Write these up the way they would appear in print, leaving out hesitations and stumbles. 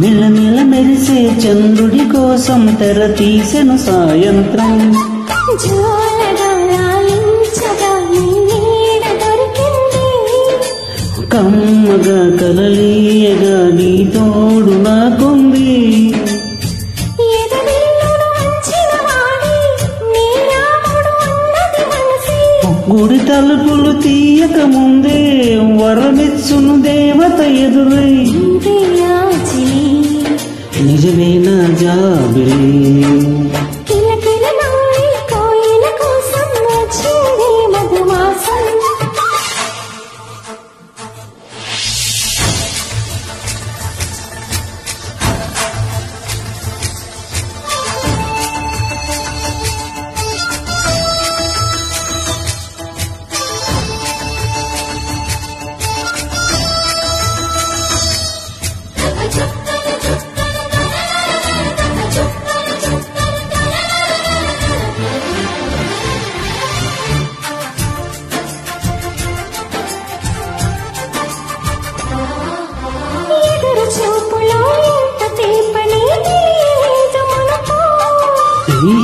మిలమిల మెరిసే చంద్రుడి కోసం తెర తీసెను సాయంత్రం కమ్మగా కలలీయగా నీ తోడు నాకుంది గుడి తలుపులు తీయక ముందే వరమిచ్చును దేవత ఎదురై నిజమేనా జాబిలి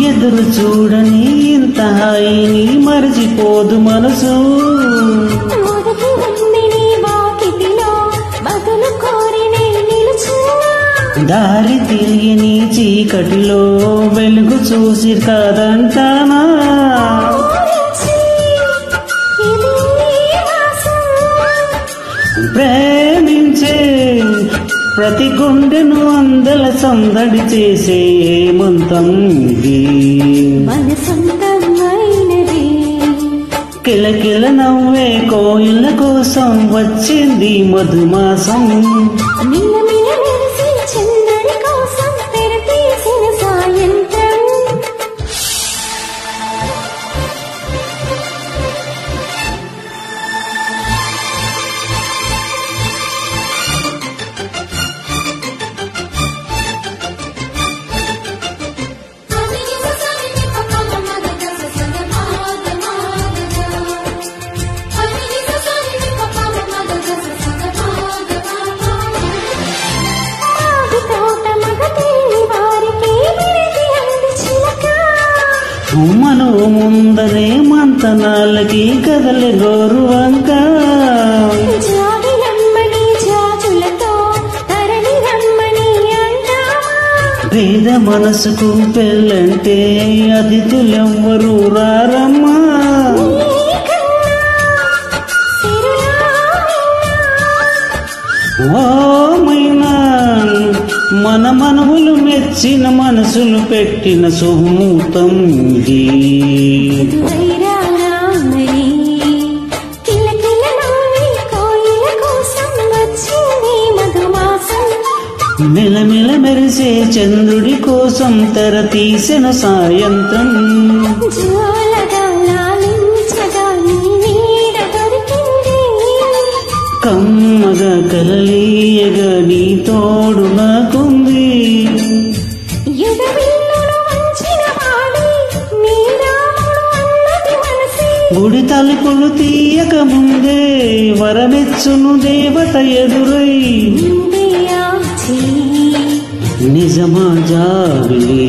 ఎదురు చూడని ఇంత హాయిని మరచిపోదు మనసు దారి తిరిగిని చీకటిలో వెలుగు చూసి కాదంటానా ప్రేమించే ప్రతి గుండెను అందల సందడి చేసే మంతం కిలకిల నవ్వే కోయిల కోసం వచ్చింది మధుమాసం మను ముందరే మంతనాలకి కదలి గోరు వంక పేద మనసుకు పెళ్ళంటే అతిథులెవ్వరు రారమ్మా ఓ మైనా మన మనవులు మెచ్చిన మనసులు పెట్టిన శుభముహూర్తం మిలమిల మెరిసే చంద్రుడి కోసం తెర తీసిన సాయంత్రం కమ్మగా కలలీయగా నీ తోడు నాకుంది గుడి తలుపులు తీయక ముందే వరమెచ్చును దేవత ఎదురై నిజమా జాబిలి